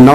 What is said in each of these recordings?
9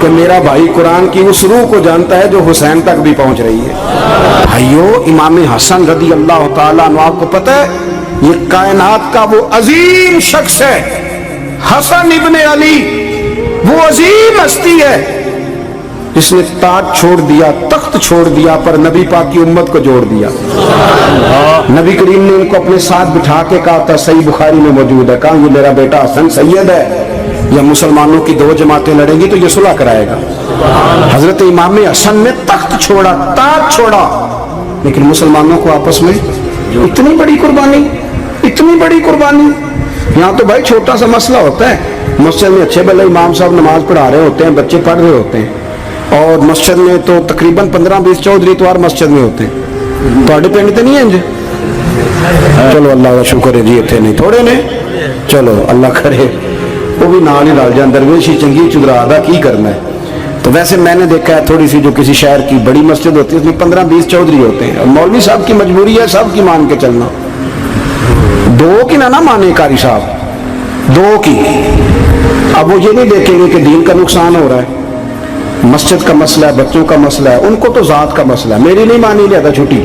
کہ میرا بھائی قرآن کی اس روح کو جانتا ہے جو حسین تک بھی پہنچ رہی ہے۔ بھائیو، امام حسن رضی اللہ تعالیٰ عنہ، آپ کو پتہ ہے یہ کائنات کا وہ عظیم شخص ہے، حسن ابن علی، وہ عظیم ہستی ہے جس نے تاج چھوڑ دیا، تخت چھوڑ دیا، پر نبی پاک کی امت کو جوڑ دیا۔ نبی کریم نے ان کو اپنے ساتھ بٹھا کے کہا تھا، صحیح بخاری میں موجود ہے، کہا یہ میرا بیٹا حسن سید ہے، یا مسلمانوں کی دو جماعتیں لڑیں گی تو یہ صلح کرائے گا۔ حضرت امام حسن نے تخت چھوڑا، تاج چھوڑا، لیکن مسلمانوں کو آپس میں اتنی بڑی قربانی، اتنی بڑی قربانی۔ یہاں تو بھائی چھوٹا سا مسئلہ ہوتا ہے، مسجد میں اچھے بھلے امام صاحب نماز پڑھا رہے ہوتے ہیں، بچے پڑھ رہے ہوتے ہیں، اور مسجد میں تو تقریباً 15-20 چودھری اتوار مسجد میں ہوتے ہیں۔ تھوڑے پنڈ تو نہیں ہیں جی؟ چلو اللہ کا شکر ہے جی، اتنے نہیں تھوڑے نے، چلو اللہ کرے وہ بھی نال ہی رل جائیں، درویشی چنگی چدرا دا کی کرنا ہے۔ تو ویسے میں نے دیکھا ہے تھوڑی سی جو کسی شہر کی بڑی مسجد ہوتی ہے اس میں 15-20 چودھری ہوتے ہیں، اور مولوی صاحب کی مجبوری ہے سب کی مان کے چلنا، دو کی نہ مانے قاری صاحب، دو کی۔ اب وہ یہ نہیں دیکھیں گے کہ دین کا نقصان ہو رہا ہے، مسجد کا مسئلہ ہے، بچوں کا مسئلہ ہے، ان کو تو ذات کا مسئلہ ہے، میری نہیں مانی لیا تھا چھٹی۔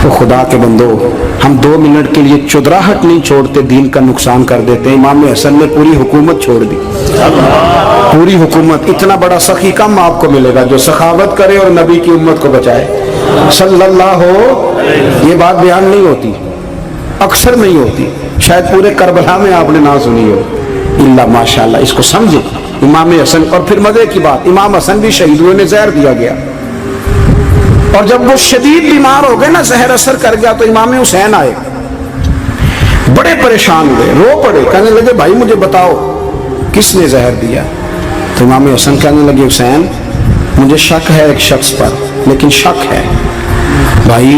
تو خدا کے بندو، ہم 2 منٹ کے لیے چدراہٹ نہیں چھوڑتے، دین کا نقصان کر دیتے ہیں۔ امام حسن نے پوری حکومت چھوڑ دی، پوری حکومت۔ اتنا بڑا سخی کم آپ کو ملے گا جو سخاوت کرے اور نبی کی امت کو بچائے صلی اللہ ہو۔ یہ بات بیان نہیں ہوتی، اکثر نہیں ہوتی، شاید پورے کربلا میں آپ نے نہ سنی ہو، اللہ ماشاءاللہ۔ اس کو سمجھے امام حسن۔ اور پھر مزے کی بات، امام حسن بھی شہید ہوئے، انہیں زہر دیا گیا، اور جب وہ شدید بیمار ہو گئے نا، زہر اثر کر گیا، تو امام حسین آئے، بڑے پریشان ہوئے، رو پڑے، کہنے لگے بھائی مجھے بتاؤ کس نے زہر دیا؟ تو امام حسن کہنے لگے حسین مجھے شک ہے ایک شخص پر، لیکن شک ہے بھائی،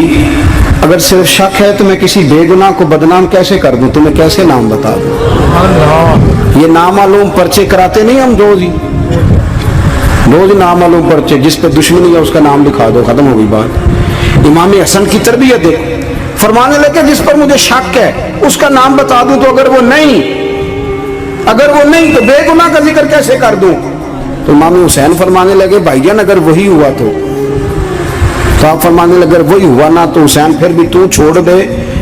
اگر صرف شک ہے تو میں کسی بے گناہ کو بدنام کیسے کر دوں، تمہیں کیسے نام بتا دوں؟ یہ نامعلوم پرچے کراتے نہیں ہم روز نامعلوم پرچے، جس پہ دشمنی ہے اس کا نام لکھا دو، ختم ہو گئی بات۔ امام حسن کی تربیت ہے، فرمانے لگے جس پر مجھے شک ہے اس کا نام بتا دوں، تو اگر وہ نہیں تو بے گناہ کا ذکر کیسے کر دوں؟ تو امام حسین فرمانے لگے بھائی جان اگر وہی ہوا تو آپ فرمانے لگے اگر وہی ہوا نا تو حسین پھر بھی تو چھوڑ دے،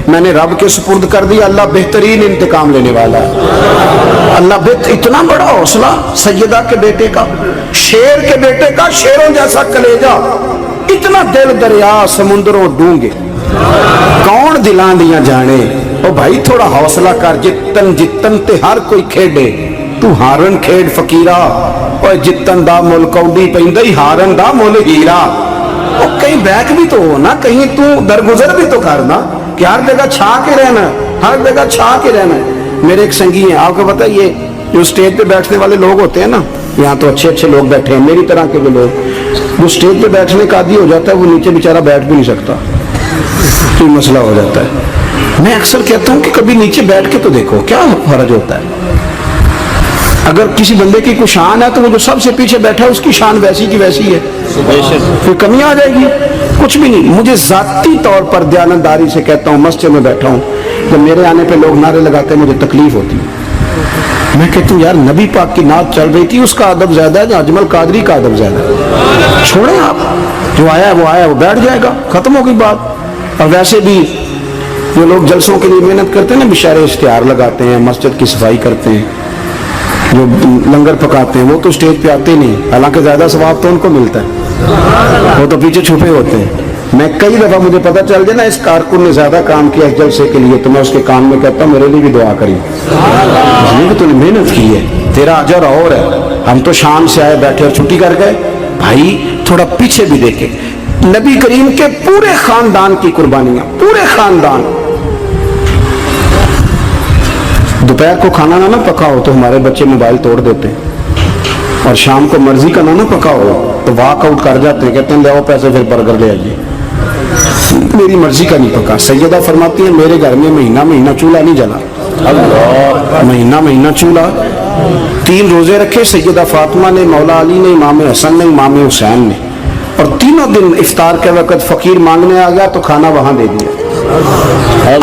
میں نے رب کے سپرد کر دیا، اللہ بہترین انتقام لینے والا ہے۔ اللہ اتنا بڑا حوصلہ سیدہ کے بیٹے کا، شیر کے بیٹے کا، شیروں جیسا کلیجہ، اتنا دل دریا سمندروں ڈونگے، کون دلان دیا جانے۔ او بھائی تھوڑا حوصلہ کر، جتن تے ہر کوئی کھیڈے، تو ہارن کھیڈ فقیرہ، اور جتن دا مل کوڈی پیندی ہارن دا مل ہیرا۔ اور کہیں بیک بھی تو ہو نا، کہیں تو درگزر بھی تو کرنا، کہ ہر جگہ چھا کے رہنا، ہر جگہ چھا کے رہنا۔ میرے ایک سنگی ہیں، آپ کو پتہ ہے یہ جو اسٹیج پہ بیٹھنے والے لوگ ہوتے ہیں نا، یہاں تو اچھے لوگ بیٹھے ہیں میری طرح کے بھی لوگ، جو اسٹیج پہ بیٹھنے کا عادی ہو جاتا ہے وہ نیچے بیچارہ بیٹھ بھی نہیں سکتا، تو مسئلہ ہو جاتا ہے۔ میں اکثر کہتا ہوں کہ کبھی نیچے بیٹھ کے تو دیکھو کیا فرق ہوتا ہے۔ اگر کسی بندے کی کوئی شان ہے تو وہ جو سب سے پیچھے بیٹھا ہے اس کی شان ویسی کی ویسی ہے، کوئی کمی آ جائے گی؟ کچھ بھی نہیں۔ مجھے ذاتی طور پر دیانتداری سے کہتا ہوں، مسجد میں بیٹھا ہوں، جب میرے آنے پہ لوگ نعرے لگاتے ہیں مجھے تکلیف ہوتی ہے۔ میں کہتا ہوں یار نبی پاک کی نعت چل رہی تھی، اس کا ادب زیادہ ہے یا اجمل قادری کا ادب زیادہ ہے؟ چھوڑیں آپ، جو آیا ہے وہ بیٹھ جائے گا، ختم ہو گئی بات۔ اور ویسے بھی جو لوگ جلسوں کے لیے محنت کرتے ہیں نا، بشارے اشتہار لگاتے ہیں، مسجد کی صفائی کرتے ہیں، جو لنگر پکاتے ہیں، وہ تو اسٹیج پہ آتے نہیں، حالانکہ زیادہ ثواب تو ان کو ملتا ہے، وہ تو پیچھے چھپے ہوتے ہیں۔ میں کئی دفعہ مجھے پتہ چل جائے نا اس کارکن نے زیادہ کام کیا اس جلسے کے لیے، تو میں اس کے کان میں کہتا ہوں میرے لیے بھی دعا کری، اس لیے کہ تو نے محنت کی ہے، تیرا اجر اور ہے۔ ہم تو شام سے آئے بیٹھے اور چھٹی کر گئے۔ بھائی تھوڑا پیچھے بھی دیکھیں، نبی کریم کے پورے خاندان کی قربانیاں، پورے خاندان۔ دوپہر کو کھانا نہ پکا ہو تو ہمارے بچے موبائل توڑ دیتے ہیں، اور شام کو مرضی کا نہ پکا ہو تو واک آؤٹ کر جاتے ہیں، کہتے ہیں لے آؤ پیسے پھر برگر لے آئیے، میری مرضی کا نہیں پکا۔ سیدہ فرماتی ہیں میرے گھر میں مہینہ چولہا نہیں جلا، مہینہ چولہا۔ 3 روزے رکھے سیدہ فاطمہ نے، مولا علی نے، امام حسن نے، امام حسین نے، اور تینوں دن افطار کے وقت فقیر مانگنے آ گیا تو کھانا وہاں دے دیا۔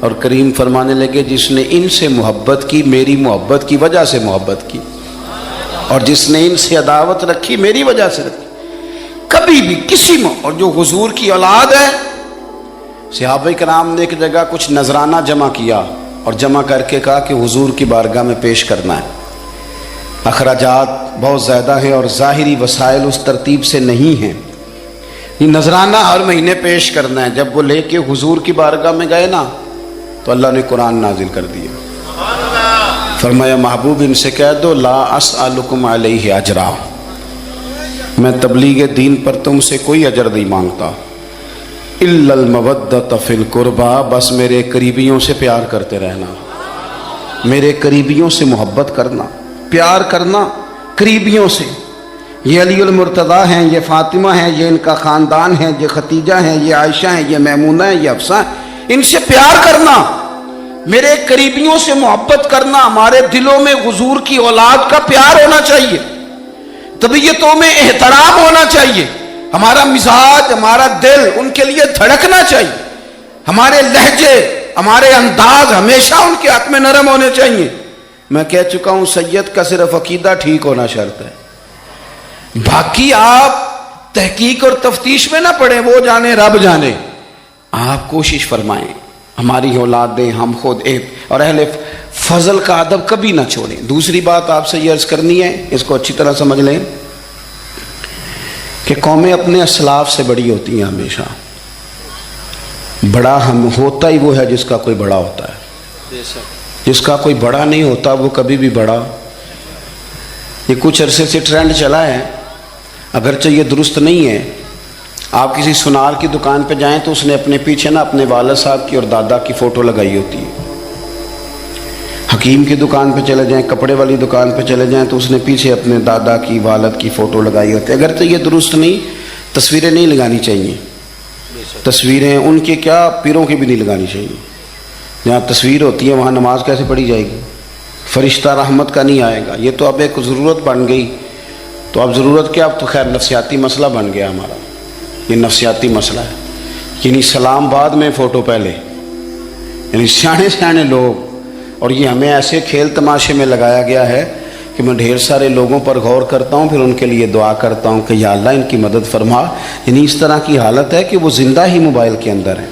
اور کریم فرمانے لگے جس نے ان سے محبت کی میری محبت کی وجہ سے محبت کی، اور جس نے ان سے عداوت رکھی میری وجہ سے رکھی۔ کبھی بھی کسی اور جو حضور کی اولاد ہے، صحابہ کرام نے ایک جگہ کچھ نذرانہ جمع کیا اور جمع کر کے کہا کہ حضور کی بارگاہ میں پیش کرنا ہے، اخراجات بہت زیادہ ہیں اور ظاہری وسائل اس ترتیب سے نہیں ہیں، یہ نذرانہ ہر مہینے پیش کرنا ہے۔ جب وہ لے کے حضور کی بارگاہ میں گئے نا تو اللہ نے قرآن نازل کر دیا، فرمایا محبوب ان سے کہہ دو لا اسألکم علیہ اجرا، میں تبلیغ دین پر تم سے کوئی اجر نہیں مانگتا، الا المودۃ فی القربى، بس میرے قریبیوں سے پیار کرتے رہنا، میرے قریبیوں سے محبت کرنا، پیار کرنا قریبیوں سے۔ یہ علی المرتضیٰ ہیں، یہ فاطمہ ہیں، یہ ان کا خاندان ہے، یہ ختیجہ ہیں، یہ عائشہ ہیں، یہ میمونہ ہیں، یہ حفصہ ہیں، ان سے پیار کرنا، میرے قریبیوں سے محبت کرنا۔ ہمارے دلوں میں حضور کی اولاد کا پیار ہونا چاہیے، طبیعتوں میں احترام ہونا چاہیے، ہمارا مزاج، ہمارا دل ان کے لیے دھڑکنا چاہیے، ہمارے لہجے، ہمارے انداز ہمیشہ ان کے حق میں نرم ہونے چاہیے۔ میں کہہ چکا ہوں سید کا صرف عقیدہ ٹھیک ہونا شرط ہے، باقی آپ تحقیق اور تفتیش میں نہ پڑیں، وہ جانے رب جانے۔ آپ کوشش فرمائیں ہماری اولادیں، ہم خود اور اہل فضل کا ادب کبھی نہ چھوڑیں۔ دوسری بات آپ سے یہ عرض کرنی ہے، اس کو اچھی طرح سمجھ لیں کہ قومیں اپنے اسلاف سے بڑی ہوتی ہیں ہمیشہ، بڑا ہم ہوتا ہی وہ ہے جس کا کوئی بڑا ہوتا ہے، جس کا کوئی بڑا نہیں ہوتا وہ کبھی بھی بڑا۔ یہ کچھ عرصے سے ٹرینڈ چلا ہے، اگرچہ یہ درست نہیں ہے۔ آپ کسی سنار کی دکان پہ جائیں تو اس نے اپنے پیچھے نا اپنے والد صاحب کی اور دادا کی فوٹو لگائی ہوتی ہے۔ حکیم کی دکان پہ چلے جائیں، کپڑے والی دکان پہ چلے جائیں تو اس نے پیچھے اپنے دادا کی، والد کی فوٹو لگائی ہوتی ہے۔ اگرچہ یہ درست نہیں، تصویریں نہیں لگانی چاہیے، تصویریں ان کے کیا پیروں کی بھی نہیں لگانی چاہیے۔ جہاں تصویر ہوتی ہے وہاں نماز کیسے پڑھی جائے گی؟ فرشتہ رحمت کا نہیں آئے گا۔ یہ تو اب ایک ضرورت بن گئی، تو اب ضرورت کیا، اب تو خیر نفسیاتی مسئلہ بن گیا ہمارا، یہ نفسیاتی مسئلہ ہے۔ یعنی سلام بعد میں فوٹو پہلے، یعنی سیانے سیانے لوگ، اور یہ ہمیں ایسے کھیل تماشے میں لگایا گیا ہے کہ میں ڈھیر سارے لوگوں پر غور کرتا ہوں، پھر ان کے لیے دعا کرتا ہوں کہ یا اللہ ان کی مدد فرما۔ یعنی اس طرح کی حالت ہے کہ وہ زندہ ہی موبائل کے اندر ہے،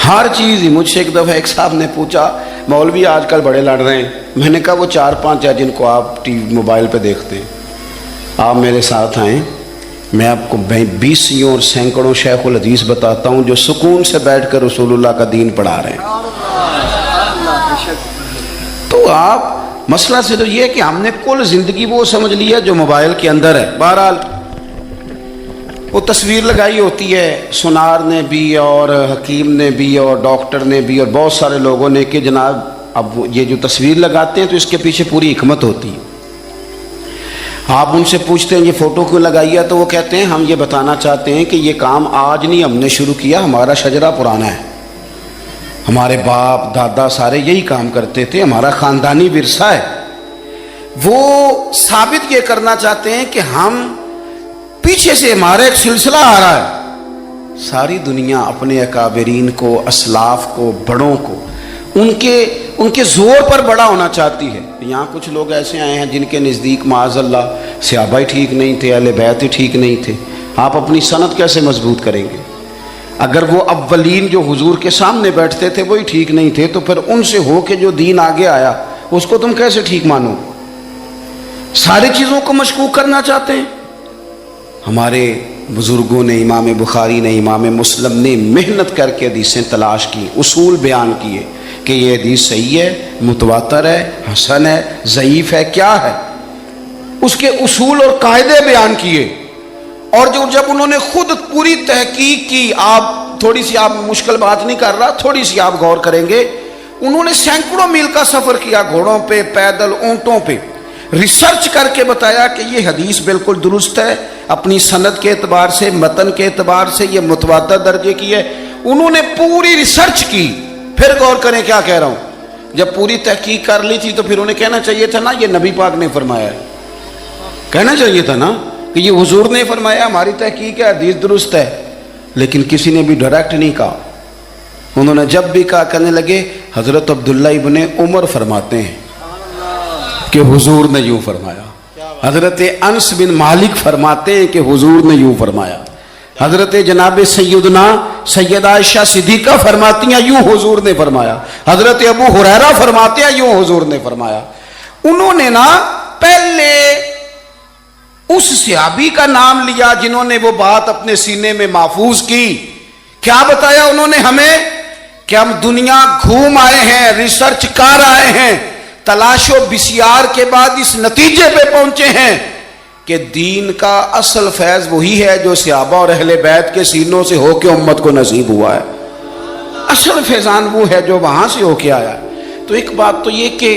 ہر چیز ہی۔ مجھ سے ایک دفعہ ایک صاحب نے پوچھا مولوی آج کل بڑے لڑ رہے ہیں، میں نے کہا وہ 4-5 ہے جن کو آپ ٹی وی موبائل پہ دیکھتے ہیں، آپ میرے ساتھ آئیں، میں آپ کو 20 اور سینکڑوں شیخ الحدیث بتاتا ہوں جو سکون سے بیٹھ کر رسول اللہ کا دین پڑھا رہے ہیں۔ تو آپ مسئلہ سے تو یہ ہے کہ ہم نے کل زندگی وہ سمجھ لیا جو موبائل کے اندر ہے۔ بہرحال وہ تصویر لگائی ہوتی ہے سنار نے بھی اور حکیم نے بھی اور ڈاکٹر نے بھی اور بہت سارے لوگوں نے کہ جناب اب یہ جو تصویر لگاتے ہیں تو اس کے پیچھے پوری حکمت ہوتی ہے۔ آپ ان سے پوچھتے ہیں یہ فوٹو کیوں لگائی ہے تو وہ کہتے ہیں ہم یہ بتانا چاہتے ہیں کہ یہ کام آج نہیں ہم نے شروع کیا، ہمارا شجرہ پرانا ہے، ہمارے باپ دادا سارے یہی کام کرتے تھے، ہمارا خاندانی ورثہ ہے۔ وہ ثابت یہ کرنا چاہتے ہیں کہ ہم پیچھے سے ہمارا ایک سلسلہ آ رہا ہے۔ ساری دنیا اپنے اکابرین کو، اسلاف کو، بڑوں کو ان کے زور پر بڑا ہونا چاہتی ہے۔ یہاں کچھ لوگ ایسے آئے ہیں جن کے نزدیک معاذ اللہ صحابہ ہی ٹھیک نہیں تھے، اہل بیت ہی ٹھیک نہیں تھے۔ آپ اپنی سند کیسے مضبوط کریں گے؟ اگر وہ اولین جو حضور کے سامنے بیٹھتے تھے وہی ٹھیک نہیں تھے تو پھر ان سے ہو کے جو دین آگے آیا اس کو تم کیسے ٹھیک مانو؟ ساری چیزوں کو مشکوک کرنا چاہتے ہیں۔ ہمارے بزرگوں نے، امام بخاری نے، امام مسلم نے محنت کر کے حدیثیں تلاش کی، اصول بیان کیے کہ یہ حدیث صحیح ہے، متواتر ہے، حسن ہے، ضعیف ہے، کیا ہے، اس کے اصول اور قاعدے بیان کیے۔ اور جب انہوں نے خود پوری تحقیق کی، آپ تھوڑی سی، آپ مشکل بات نہیں کر رہا، تھوڑی سی آپ غور کریں گے، انہوں نے سینکڑوں میل کا سفر کیا، گھوڑوں پہ، پیدل، اونٹوں پہ، ریسرچ کر کے بتایا کہ یہ حدیث بالکل درست ہے، اپنی سند کے اعتبار سے، متن کے اعتبار سے یہ متواتر درجے کی ہے۔ انہوں نے پوری ریسرچ کی۔ پھر غور کریں کیا کہہ رہا ہوں، جب پوری تحقیق کر لی تھی تو پھر انہیں کہنا چاہیے تھا نا یہ نبی پاک نے فرمایا ہے، کہنا چاہیے تھا نا کہ یہ حضور نے فرمایا، ہماری تحقیق ہے، حدیث درست ہے۔ لیکن کسی نے بھی ڈائریکٹ نہیں کہا، انہوں نے جب بھی کہا کہنے لگے حضرت عبداللہ ابن عمر فرماتے ہیں کہ حضور نے یوں فرمایا، حضرت انس بن مالک فرماتے ہیں کہ حضور نے یوں فرمایا، حضرت جناب سیدہ عائشہ صدیقہ فرماتی ہیں یوں حضور نے فرمایا، حضرت ابو ہریرہ فرماتے ہیں یوں حضور نے فرمایا۔ انہوں نے نا پہلے اس صحابی کا نام لیا جنہوں نے وہ بات اپنے سینے میں محفوظ کی۔ کیا بتایا انہوں نے ہمیں کہ ہم دنیا گھوم آئے ہیں، ریسرچ کر آئے ہیں، تلاش و بسیار کے بعد اس نتیجے پہ پہنچے ہیں کہ دین کا اصل فیض وہی ہے جو صحابہ اور اہل بیت کے سینوں سے ہو کے امت کو نصیب ہوا ہے۔ اصل فیضان وہ ہے جو وہاں سے ہو کے آیا۔ تو ایک بات تو یہ کہ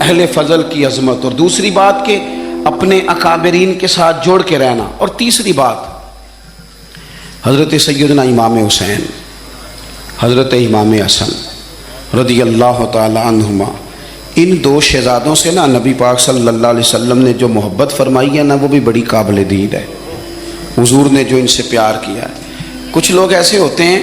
اہل فضل کی عظمت، اور دوسری بات کہ اپنے اکابرین کے ساتھ جوڑ کے رہنا، اور تیسری بات حضرت سیدنا امام حسین، حضرت امام حسن رضی اللہ تعالی عنہما، ان دو شہزادوں سے نا نبی پاک صلی اللہ علیہ وسلم نے جو محبت فرمائی ہے نا وہ بھی بڑی قابل دید ہے۔ حضور نے جو ان سے پیار کیا ہے، کچھ لوگ ایسے ہوتے ہیں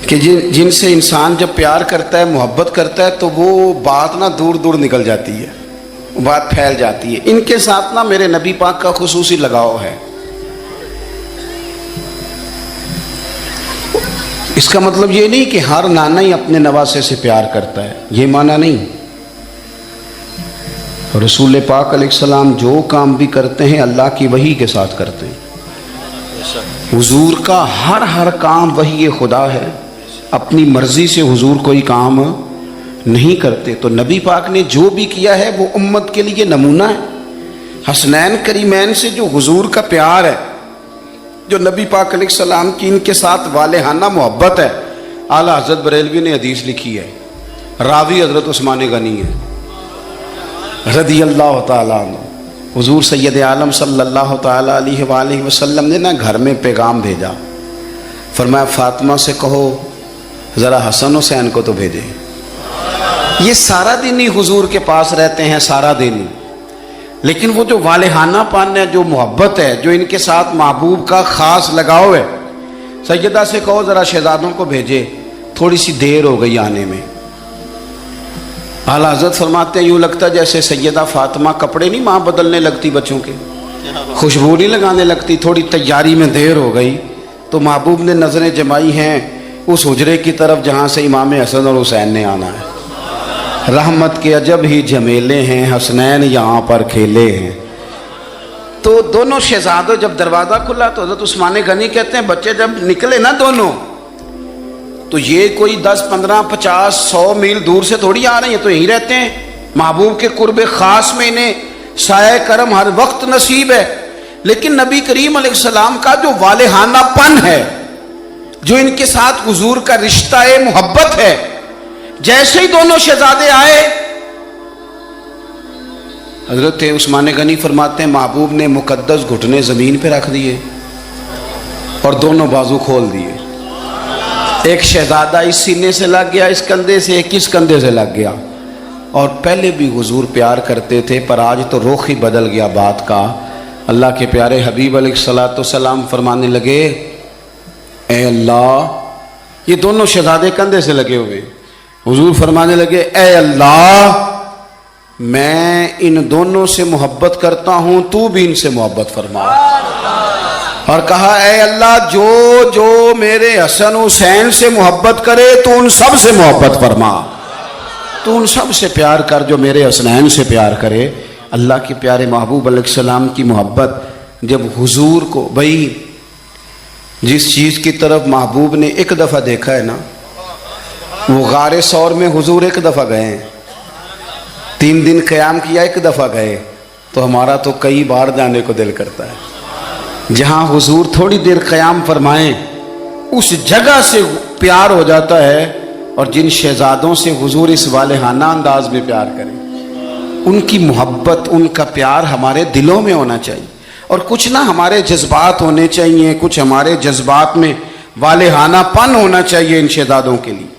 کہ جن سے انسان جب پیار کرتا ہے، محبت کرتا ہے تو وہ بات نا دور دور نکل جاتی ہے، بات پھیل جاتی ہے۔ ان کے ساتھ نا میرے نبی پاک کا خصوصی لگاؤ ہے۔ اس کا مطلب یہ نہیں کہ ہر نانا ہی اپنے نواسے سے پیار کرتا ہے، یہ معنی نہیں۔ رسول پاک علیہ السلام جو کام بھی کرتے ہیں اللہ کی وحی کے ساتھ کرتے ہیں۔ حضور کا ہر کام وحی خدا ہے، اپنی مرضی سے حضور کوئی کام نہیں کرتے۔ تو نبی پاک نے جو بھی کیا ہے وہ امت کے لیے نمونہ ہے۔ حسنین کریمین سے جو حضور کا پیار ہے، جو نبی پاک علیہ السلام کی ان کے ساتھ والہانہ محبت ہے، اعلیٰ حضرت بریلوی نے حدیث لکھی ہے، راوی حضرت عثمان غنی ہے رضی اللہ تعالیٰ عنہ۔ حضور سید عالم صلی اللہ تعالیٰ علیہ وآلہ وسلم نے نا گھر میں پیغام بھیجا، فرمایا فاطمہ سے کہو ذرا حسن حسین کو تو بھیجے۔ یہ سارا دن ہی حضور کے پاس رہتے ہیں، سارا دن ہی، لیکن وہ جو والہانہ پن ہے، جو محبت ہے، جو ان کے ساتھ محبوب کا خاص لگاؤ ہے، سیدہ سے کہو ذرا شہزادوں کو بھیجے، تھوڑی سی دیر ہو گئی آنے میں۔ اعلیٰ حضرت فرماتے ہیں یوں لگتا جیسے سیدہ فاطمہ کپڑے نہیں ماں بدلنے لگتی بچوں کے، خوشبو نہیں لگانے لگتی، تھوڑی تیاری میں دیر ہو گئی تو محبوب نے نظریں جمائی ہیں اس حجرے کی طرف جہاں سے امام حسن اور حسین نے آنا ہے۔ رحمت کے عجب ہی جمیلے ہیں، حسنین یہاں پر کھیلے ہیں۔ تو دونوں شہزادوں جب دروازہ کھلا تو حضرت عثمان غنی کہتے ہیں بچے جب نکلے نا دونوں تو یہ کوئی 10 15 50 100 میل دور سے تھوڑی آ رہے ہیں، تو یہیں رہتے ہیں، محبوب کے قرب خاص میں انہیں سایہ کرم ہر وقت نصیب ہے۔ لیکن نبی کریم علیہ السلام کا جو والہانہ پن ہے، جو ان کے ساتھ حضور کا رشتہ محبت ہے، جیسے ہی دونوں شہزادے آئے حضرت عثمان غنی فرماتے ہیں محبوب نے مقدس گھٹنے زمین پہ رکھ دیے اور دونوں بازو کھول دیے۔ ایک شہزادہ اس سینے سے لگ گیا اس کندھے سے، ایک اس کندھے سے لگ گیا۔ اور پہلے بھی حضور پیار کرتے تھے پر آج تو رخ ہی بدل گیا بات کا۔ اللہ کے پیارے حبیب علیہ الصلوۃ والسلام فرمانے لگے اے اللہ، یہ دونوں شہزادے کندھے سے لگے ہوئے، حضور فرمانے لگے اے اللہ میں ان دونوں سے محبت کرتا ہوں، تو بھی ان سے محبت فرما۔ اور کہا اے اللہ جو جو میرے حسن حسین سے محبت کرے تو ان سب سے محبت فرما، تو ان سب سے پیار کر جو میرے حسنین سے پیار کرے۔ اللہ کے پیارے محبوب علیہ السلام کی محبت جب حضور کو، بھائی جس چیز کی طرف محبوب نے ایک دفعہ دیکھا ہے نا، وہ غار ثور میں حضور ایک دفعہ گئے ہیں، 3 دن قیام کیا ایک دفعہ گئے، تو ہمارا تو کئی بار جانے کو دل کرتا ہے۔ جہاں حضور تھوڑی دیر قیام فرمائیں اس جگہ سے پیار ہو جاتا ہے، اور جن شہزادوں سے حضور اس والہانہ انداز میں پیار کریں، ان کی محبت، ان کا پیار ہمارے دلوں میں ہونا چاہیے، اور کچھ نہ ہمارے جذبات ہونے چاہیے، کچھ ہمارے جذبات میں والہانہ پن ہونا چاہیے ان شہزادوں کے لیے۔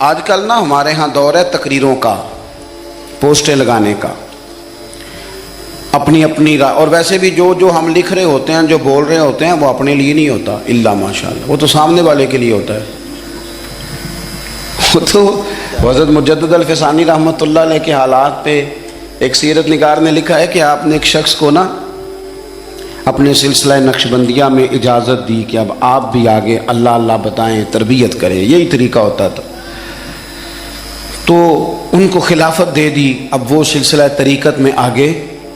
آج کل نا ہمارے ہاں دور ہے تقریروں کا، پوسٹیں لگانے کا، اپنی اپنی رائے، اور ویسے بھی جو ہم لکھ رہے ہوتے ہیں، جو بول رہے ہوتے ہیں وہ اپنے لیے نہیں ہوتا، الا ماشاء اللہ، وہ تو سامنے والے کے لیے ہوتا ہے۔ وہ تو حضرت مجدد الفسانی رحمۃ اللہ علیہ کے حالات پہ ایک سیرت نگار نے لکھا ہے کہ آپ نے ایک شخص کو نا اپنے سلسلہ نقشبندیہ میں اجازت دی کہ اب آپ بھی آگے اللہ اللہ بتائیں، تربیت کریں، یہی طریقہ ہوتا تھا، تو ان کو خلافت دے دی، اب وہ سلسلہ طریقت میں آگے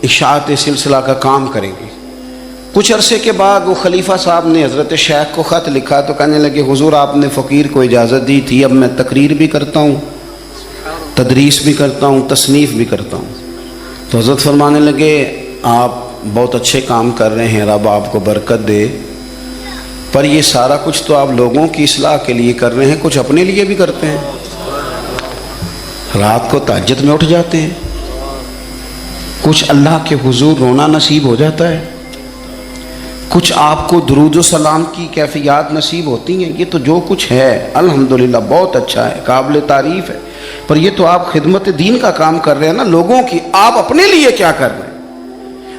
اشاعت سلسلہ کا کام کریں گے۔ کچھ عرصے کے بعد وہ خلیفہ صاحب نے حضرت شیخ کو خط لکھا تو کہنے لگے حضور آپ نے فقیر کو اجازت دی تھی، اب میں تقریر بھی کرتا ہوں، تدریس بھی کرتا ہوں، تصنیف بھی کرتا ہوں۔ تو حضرت فرمانے لگے آپ بہت اچھے کام کر رہے ہیں، رب آپ کو برکت دے، پر یہ سارا کچھ تو آپ لوگوں کی اصلاح کے لیے کر رہے ہیں، کچھ اپنے لیے بھی کرتے ہیں؟ رات کو تہجد میں اٹھ جاتے ہیں، کچھ اللہ کے حضور رونا نصیب ہو جاتا ہے، کچھ آپ کو درود و سلام کی کیفیات نصیب ہوتی ہیں، یہ تو جو کچھ ہے الحمدللہ بہت اچھا ہے، قابل تعریف ہے، پر یہ تو آپ خدمت دین کا کام کر رہے ہیں نا، لوگوں کی، آپ اپنے لیے کیا کر رہے ہیں؟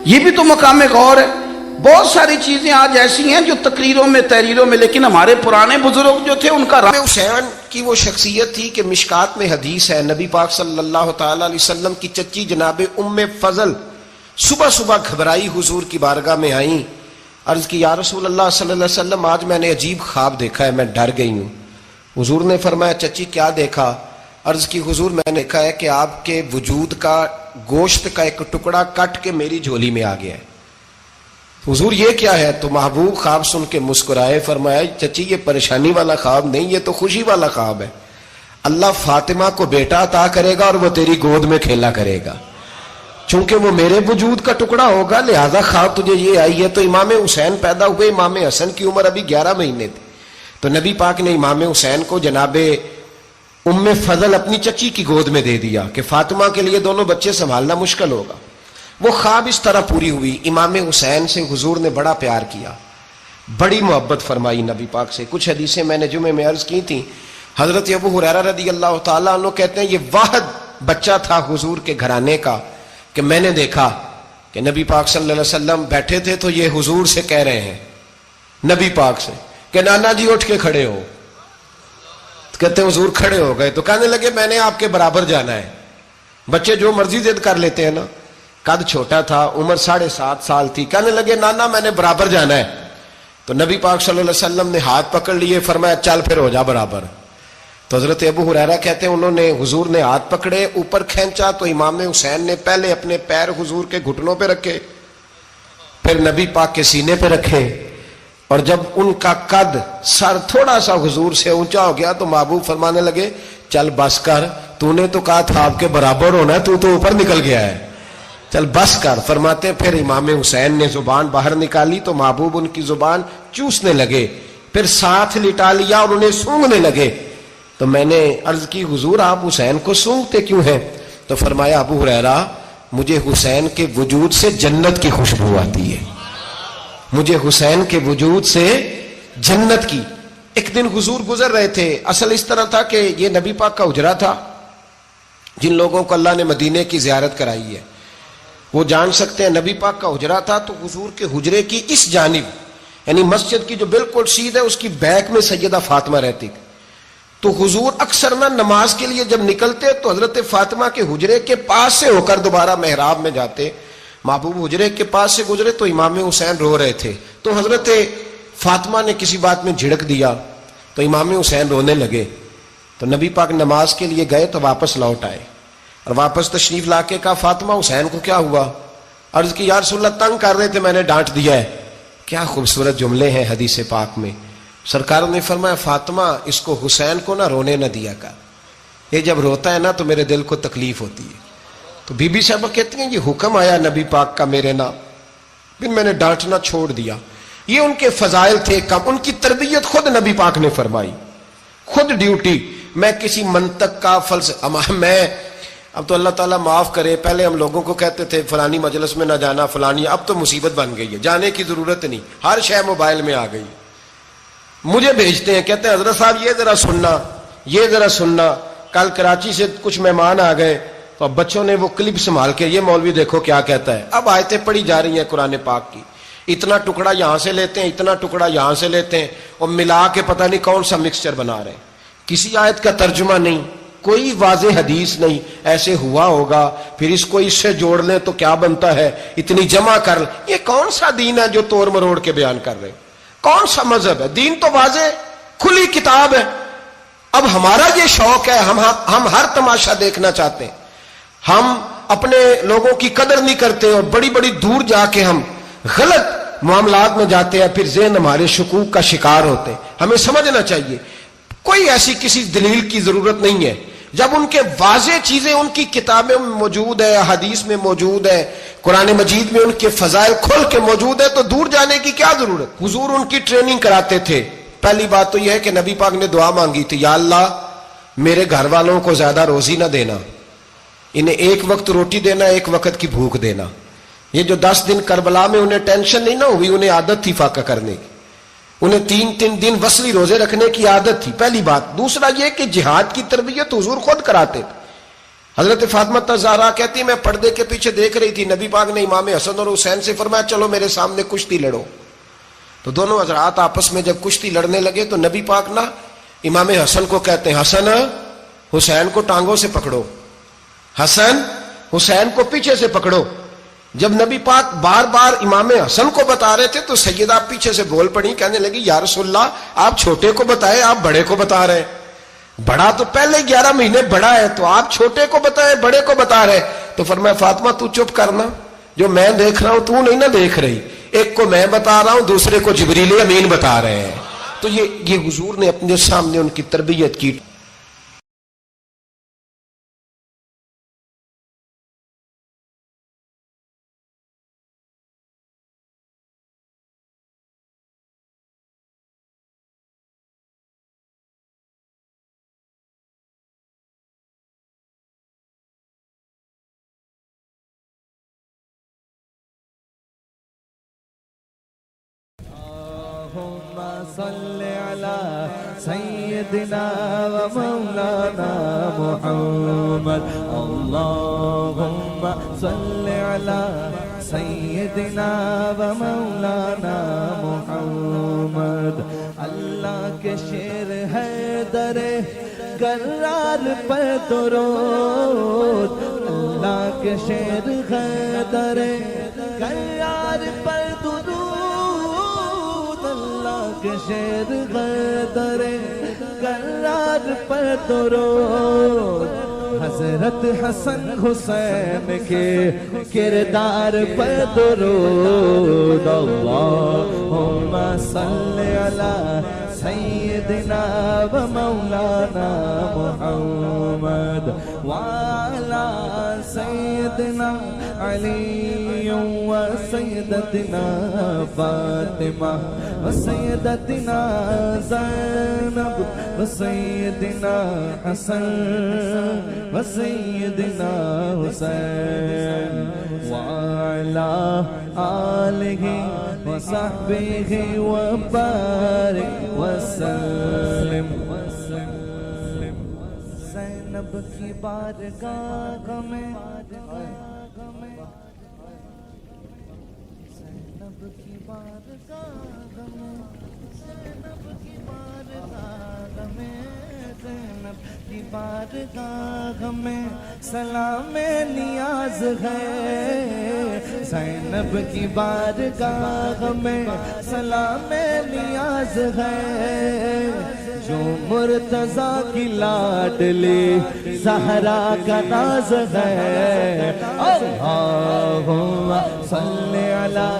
یہ بھی تو مقام غور ہے۔ بہت ساری چیزیں آج ایسی ہیں جو تقریروں میں تحریروں میں، لیکن ہمارے پرانے بزرگ جو تھے ان کا حسین کی وہ شخصیت تھی کہ مشکات میں حدیث ہے، نبی پاک صلی اللہ تعالی علیہ وسلم کی چچی جناب ام فضل صبح صبح گھبرائی حضور کی بارگاہ میں آئیں، عرض کی یا رسول اللہ صلی اللہ علیہ وسلم آج میں نے عجیب خواب دیکھا ہے، میں ڈر گئی ہوں۔ حضور نے فرمایا چچی کیا دیکھا؟ عرض کی حضور میں نے دیکھا ہے کہ آپ کے وجود کا گوشت کا ایک ٹکڑا کٹ کے میری جھولی میں آ گیا ہے۔ حضور یہ کیا ہے؟ تو محبوب خواب سن کے مسکرائے، فرمایا چچی یہ پریشانی والا خواب نہیں، یہ تو خوشی والا خواب ہے، اللہ فاطمہ کو بیٹا عطا کرے گا اور وہ تیری گود میں کھیلا کرے گا، چونکہ وہ میرے وجود کا ٹکڑا ہوگا لہذا خواب تجھے یہ آئی ہے۔ تو امام حسین پیدا ہوئے، امام حسن کی عمر ابھی 11 مہینے تھی، تو نبی پاک نے امام حسین کو جناب ام فضل اپنی چچی کی گود میں دے دیا کہ فاطمہ کے لیے دونوں بچے سنبھالنا مشکل ہوگا۔ وہ خواب اس طرح پوری ہوئی، امام حسین سے حضور نے بڑا پیار کیا، بڑی محبت فرمائی نبی پاک سے۔ کچھ حدیثیں میں نے جمعے میں عرض کی تھیں، حضرت ابو ہریرہ رضی اللہ تعالیٰ عنہ کہتے ہیں یہ واحد بچہ تھا حضور کے گھرانے کا کہ میں نے دیکھا کہ نبی پاک صلی اللہ علیہ وسلم بیٹھے تھے تو یہ حضور سے کہہ رہے ہیں، نبی پاک سے کہ نانا جی اٹھ کے کھڑے ہو، کہتے ہیں حضور کھڑے ہو گئے، تو کہنے لگے میں نے آپ کے برابر جانا ہے۔ بچے جو مرضی ضد کر لیتے ہیں نا، قد چھوٹا تھا، عمر 7.5 سال تھی، کہنے لگے نانا میں نے برابر جانا ہے، تو نبی پاک صلی اللہ علیہ وسلم نے ہاتھ پکڑ لیے، فرمایا چل پھر ہو جا برابر۔ تو حضرت ابو ہریرہ کہتے ہیں انہوں نے حضور نے ہاتھ پکڑے، اوپر کھینچا تو امام حسین نے پہلے اپنے پیر حضور کے گھٹنوں پہ رکھے، پھر نبی پاک کے سینے پہ رکھے، اور جب ان کا قد سر تھوڑا سا حضور سے اونچا ہو گیا تو محبوب فرمانے لگے چل بس کر، تو نے تو کہا تھا آپ کے برابر ہونا ہے، تو اوپر نکل گیا ہے، چل بس کر۔ فرماتے پھر امام حسین نے زبان باہر نکالی تو محبوب ان کی زبان چوسنے لگے، پھر ساتھ لٹا لیا اور انہیں سونگھنے لگے۔ تو میں نے عرض کی حضور آپ حسین کو سونگتے کیوں ہیں؟ تو فرمایا ابو ہریرہ مجھے حسین کے وجود سے جنت کی خوشبو آتی ہے، مجھے حسین کے وجود سے جنت کی۔ ایک دن حضور گزر رہے تھے، اصل اس طرح تھا کہ یہ نبی پاک کا حجرہ تھا، جن لوگوں کو اللہ نے مدینے کی زیارت کرائی ہے وہ جان سکتے ہیں، نبی پاک کا حجرہ تھا، تو حضور کے حجرے کی اس جانب یعنی مسجد کی جو بالکل سیدھ ہے اس کی بیک میں سیدہ فاطمہ رہتی تھی، تو حضور اکثر نہ نماز کے لیے جب نکلتے تو حضرت فاطمہ کے حجرے کے پاس سے ہو کر دوبارہ محراب میں جاتے۔ محبوب حجرے کے پاس سے گزرے تو امام حسین رو رہے تھے، تو حضرت فاطمہ نے کسی بات میں جھڑک دیا تو امام حسین رونے لگے، تو نبی پاک نماز کے لیے گئے تو واپس لوٹ آئے، اور واپس تشریف لا کے کہا فاطمہ حسین کو کیا ہوا؟ عرض کی یا رسول اللہ تنگ کر رہے تھے میں نے ڈانٹ دیا ہے۔ کیا خوبصورت جملے ہیں حدیث پاک میں، سرکار نے فرمایا فاطمہ اس کو حسین کو نہ رونے نہ دیا کر، یہ جب روتا ہے نا تو میرے دل کو تکلیف ہوتی ہے۔ تو بی بی صاحبہ کہتی ہیں یہ حکم آیا نبی پاک کا میرے نام، پھر میں نے ڈانٹنا چھوڑ دیا۔ یہ ان کے فضائل تھے کم، ان کی تربیت خود نبی پاک نے فرمائی، خود ڈیوٹی۔ میں کسی منطق کا فلسفہ میں اب تو اللہ تعالیٰ معاف کرے، پہلے ہم لوگوں کو کہتے تھے فلانی مجلس میں نہ جانا فلانی، اب تو مصیبت بن گئی ہے، جانے کی ضرورت نہیں، ہر شے موبائل میں آ گئی۔ مجھے بھیجتے ہیں کہتے ہیں حضرت صاحب یہ ذرا سننا، یہ ذرا سننا، کل کراچی سے کچھ مہمان آ گئے تو اب بچوں نے وہ کلپ سنبھال کے یہ مولوی دیکھو کیا کہتا ہے، اب آیتیں پڑھی جا رہی ہیں قرآن پاک کی، اتنا ٹکڑا یہاں سے لیتے ہیں، اتنا ٹکڑا یہاں سے لیتے ہیں، اور ملا کے پتہ نہیں کون سا مکسچر بنا رہے ہیں، کسی آیت کا ترجمہ نہیں، کوئی واضح حدیث نہیں، ایسے ہوا ہوگا پھر اس کو اس سے جوڑ لیں تو کیا بنتا ہے، اتنی جمع کر لیں. یہ کون سا دین ہے جو توڑ مروڑ کے بیان کر رہے ہیں؟ کون سا مذہب ہے؟ دین تو واضح کھلی کتاب ہے. اب ہمارا یہ شوق ہے، ہم ہر تماشا دیکھنا چاہتے ہیں، ہم اپنے لوگوں کی قدر نہیں کرتے اور بڑی بڑی دور جا کے ہم غلط معاملات میں جاتے ہیں، پھر ذہن ہمارے شکوک کا شکار ہوتے ہیں. ہمیں سمجھنا چاہیے کوئی ایسی کسی دلیل کی ضرورت نہیں ہے. جب ان کے واضح چیزیں ان کی کتابیں میں موجود ہے، حدیث میں موجود ہے، قرآن مجید میں ان کے فضائل کھل کے موجود ہے، تو دور جانے کی کیا ضرورت؟ حضور ان کی ٹریننگ کراتے تھے. پہلی بات تو یہ ہے کہ نبی پاک نے دعا مانگی تھی، یا اللہ میرے گھر والوں کو زیادہ روزی نہ دینا، انہیں ایک وقت روٹی دینا، ایک وقت کی بھوک دینا. یہ جو 10 دن کربلا میں انہیں ٹینشن نہیں نہ ہوئی، انہیں عادت تھی فاقہ کرنے کی، انہیں 3 دن وصلی روزے رکھنے کی عادت تھی. پہلی بات. دوسرا یہ کہ جہاد کی تربیت حضور خود کراتے تھے. حضرت فاطمہ زہرا کہتی میں پردے کے پیچھے دیکھ رہی تھی، نبی پاک نے امام حسن اور حسین سے فرمایا چلو میرے سامنے کشتی لڑو. تو دونوں حضرات آپس میں جب کشتی لڑنے لگے تو نبی پاک نا امام حسن کو کہتے ہیں حسن حسین کو ٹانگوں سے پکڑو، حسن حسین کو پیچھے سے پکڑو. جب نبی پاک بار بار امام حسن کو بتا رہے تھے تو سیدہ پیچھے سے بول پڑی، کہنے لگی یا رسول اللہ آپ چھوٹے کو بتائے، آپ بڑے کو بتا رہے ہیں. بڑا تو پہلے 11 مہینے بڑا ہے، تو آپ چھوٹے کو بتائے بڑے کو بتا رہے. تو فرمایا فاطمہ تو چپ کرنا، جو میں دیکھ رہا ہوں تو نہیں نہ دیکھ رہی. ایک کو میں بتا رہا ہوں، دوسرے کو جبریل امین بتا رہے ہیں. تو یہ حضور نے اپنے سامنے ان کی تربیت کی. اللهم صل على سيدنا ومولانا محمد. اللهم صل على سيدنا ومولانا محمد. اللہ کے شیر ہے در کرار پر درود، اللہ کے شیر ہے در کرار پر درود، کے شیر غدر کرار پر درود. حضرت حسن حسین کے کردار پر درود. اللہم صل علی سیدنا و مولانا محمد وعلی سیدنا علی و سیدتنا فاطمہ و سیدتنا زینب و سیدنا حسن و سیدنا حسین وعلی آلہ و صحبہ و بارک وسلم. زینب کی بارگاہ میں، زینب کی بارگاہ میں، زینب کی بارگاہ میں، زینب کی بارگاہ میں سلام نیاز ہے. زینب کی بارگاہ میں سلام نیاز ہے. جو مرتضیٰ کی لاڈلی زہرا کا ناز ہے. اللہم صلی علی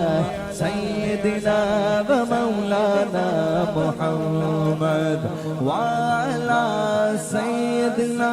سیدنا و مولانا محمد وعلی سیدنا